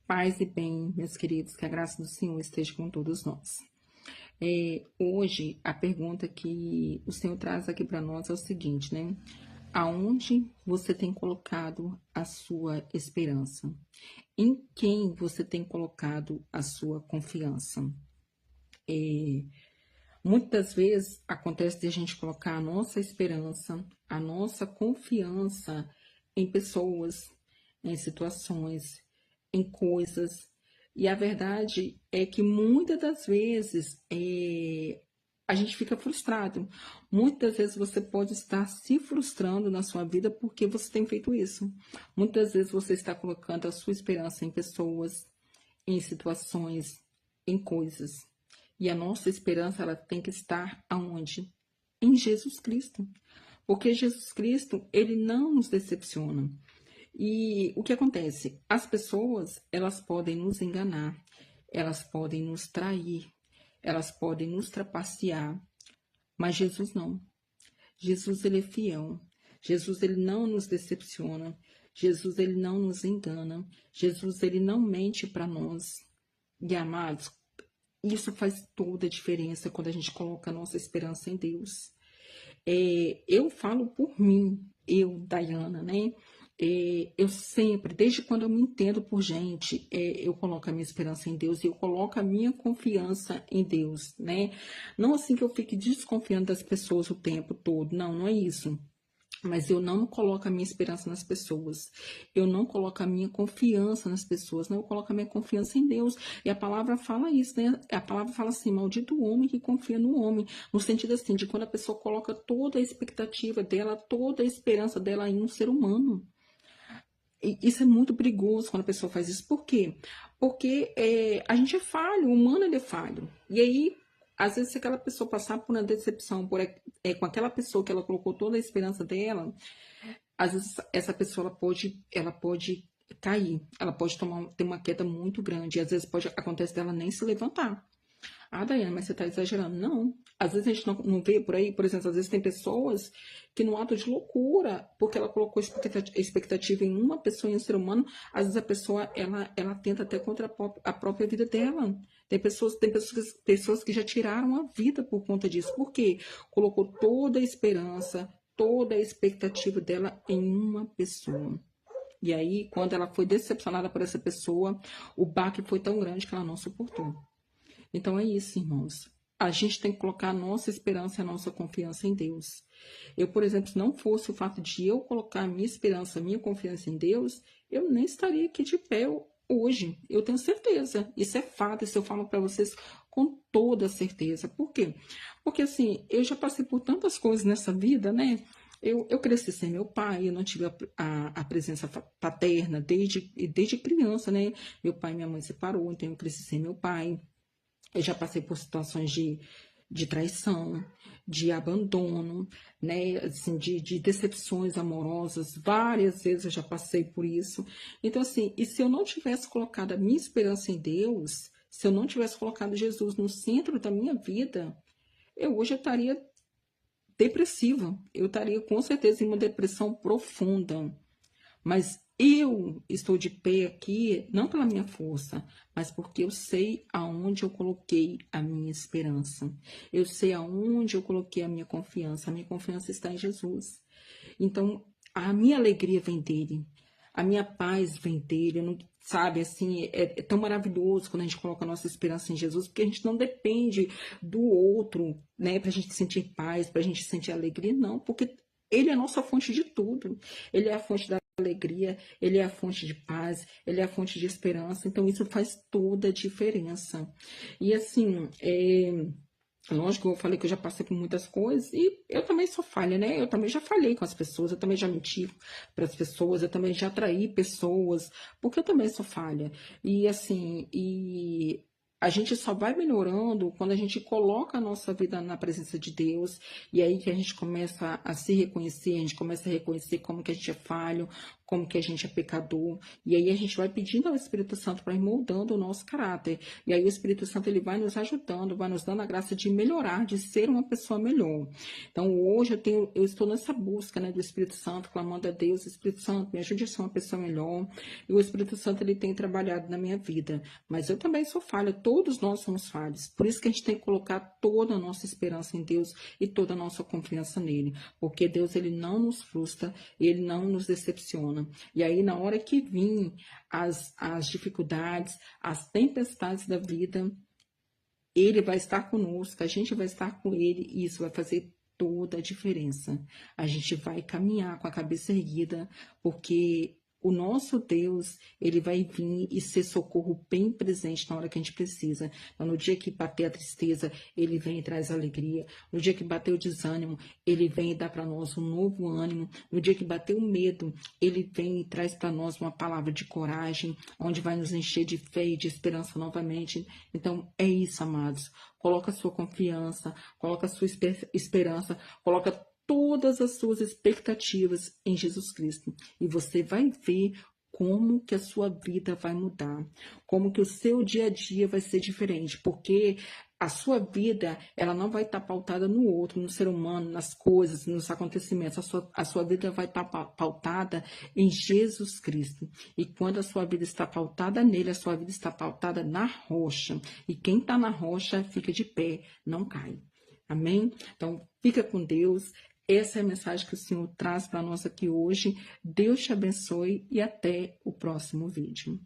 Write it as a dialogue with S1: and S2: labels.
S1: Paz e bem, meus queridos, que a graça do Senhor esteja com todos nós. Hoje, a pergunta que o Senhor traz aqui para nós é o seguinte, né? Aonde você tem colocado a sua esperança? Em quem você tem colocado a sua confiança? Muitas vezes acontece de a gente colocar a nossa esperança, a nossa confiança em pessoas, em situações, em coisas. E a verdade é que muitas das vezes a gente fica frustrado. Muitas vezes você pode estar se frustrando na sua vida porque você tem feito isso. Muitas vezes você está colocando a sua esperança em pessoas, em situações, em coisas. E a nossa esperança, ela tem que estar aonde? Em Jesus Cristo. Porque Jesus Cristo, ele não nos decepciona. E o que acontece? As pessoas, elas podem nos enganar, elas podem nos trair, elas podem nos trapacear, mas Jesus não. Jesus, ele é fiel. Jesus, ele não nos decepciona. Jesus, ele não nos engana. Jesus, ele não mente para nós. E amados, isso faz toda a diferença quando a gente coloca a nossa esperança em Deus. Eu falo por mim, eu, Dayana, né? Eu sempre, desde quando eu me entendo por gente, eu coloco a minha esperança em Deus e eu coloco a minha confiança em Deus, né? Não assim que eu fique desconfiando das pessoas o tempo todo, não, não é isso. Mas eu não coloco a minha esperança nas pessoas. Eu não coloco a minha confiança nas pessoas. Não, eu coloco a minha confiança em Deus. E a palavra fala isso, né? A palavra fala assim, maldito o homem que confia no homem. No sentido assim, de quando a pessoa coloca toda a expectativa dela, toda a esperança dela em um ser humano. E isso é muito perigoso quando a pessoa faz isso. Por quê? Porque a gente é falho, o humano ele é falho. E aí, às vezes, se aquela pessoa passar por uma decepção com aquela pessoa que ela colocou toda a esperança dela, às vezes essa pessoa ela pode cair, ela pode ter uma queda muito grande, e às vezes pode acontecer dela nem se levantar. Ah, Daiane, mas você está exagerando. Não. Às vezes a gente não vê por aí, por exemplo, às vezes tem pessoas que no ato de loucura, porque ela colocou expectativa em uma pessoa, em um ser humano, às vezes a pessoa, ela tenta até contra a própria vida dela. Tem pessoas que já tiraram a vida por conta disso. Por quê? Colocou toda a esperança, toda a expectativa dela em uma pessoa. E aí, quando ela foi decepcionada por essa pessoa, o baque foi tão grande que ela não suportou. Então é isso, irmãos. A gente tem que colocar a nossa esperança e a nossa confiança em Deus. Eu, por exemplo, se não fosse o fato de eu colocar a minha esperança, a minha confiança em Deus, eu nem estaria aqui de pé hoje. Eu tenho certeza. Isso é fato, isso eu falo para vocês com toda certeza. Por quê? Porque assim, eu já passei por tantas coisas nessa vida, né? Eu cresci sem meu pai, eu não tive a presença paterna desde criança, né? Meu pai e minha mãe separou, então eu cresci sem meu pai. Eu já passei por situações de traição, de abandono, né? Assim, de decepções amorosas. Várias vezes eu já passei por isso. Então, assim, e se eu não tivesse colocado a minha esperança em Deus, se eu não tivesse colocado Jesus no centro da minha vida, eu hoje estaria depressiva. Eu estaria com certeza em uma depressão profunda. Mas eu estou de pé aqui, não pela minha força, mas porque eu sei aonde eu coloquei a minha esperança. Eu sei aonde eu coloquei a minha confiança. A minha confiança está em Jesus. Então, a minha alegria vem dele. A minha paz vem dele. Eu não, sabe, assim, é tão maravilhoso quando a gente coloca a nossa esperança em Jesus, porque a gente não depende do outro, né, pra gente sentir paz, pra gente sentir alegria, não, porque ele é a nossa fonte de tudo. Ele é a fonte da alegria, ele é a fonte de paz, ele é a fonte de esperança. Então, isso faz toda a diferença. E assim, lógico, eu falei que eu já passei por muitas coisas e eu também sou falha, né? Eu também já falhei com as pessoas, eu também já menti para as pessoas, eu também já traí pessoas, porque eu também sou falha. E assim, a gente só vai melhorando quando a gente coloca a nossa vida na presença de Deus, e aí que a gente começa a se reconhecer, a gente começa a reconhecer como que a gente é falho, como que a gente é pecador. E aí a gente vai pedindo ao Espírito Santo para ir moldando o nosso caráter. E aí o Espírito Santo ele vai nos ajudando, vai nos dando a graça de melhorar, de ser uma pessoa melhor. Então hoje eu estou nessa busca, né, do Espírito Santo, clamando a Deus, Espírito Santo, me ajude a ser uma pessoa melhor. E o Espírito Santo ele tem trabalhado na minha vida. Mas eu também sou falha, todos nós somos falhos. Por isso que a gente tem que colocar toda a nossa esperança em Deus e toda a nossa confiança nele. Porque Deus ele não nos frustra, ele não nos decepciona. E aí na hora que vir as dificuldades, as tempestades da vida, ele vai estar conosco, a gente vai estar com ele e isso vai fazer toda a diferença. A gente vai caminhar com a cabeça erguida, porque o nosso Deus, ele vai vir e ser socorro bem presente na hora que a gente precisa. Então, no dia que bater a tristeza, ele vem e traz alegria. No dia que bater o desânimo, ele vem e dá para nós um novo ânimo. No dia que bater o medo, ele vem e traz para nós uma palavra de coragem, onde vai nos encher de fé e de esperança novamente. Então, é isso, amados. Coloca a sua confiança, coloca a sua esperança, coloca todas as suas expectativas em Jesus Cristo. E você vai ver como que a sua vida vai mudar, como que o seu dia a dia vai ser diferente, porque a sua vida, ela não vai estar pautada no outro, no ser humano, nas coisas, nos acontecimentos. A sua vida vai estar pautada em Jesus Cristo. E quando a sua vida está pautada nele, a sua vida está pautada na rocha. E quem está na rocha fica de pé, não cai. Amém? Então, fica com Deus. Essa é a mensagem que o Senhor traz para nós aqui hoje. Deus te abençoe e até o próximo vídeo.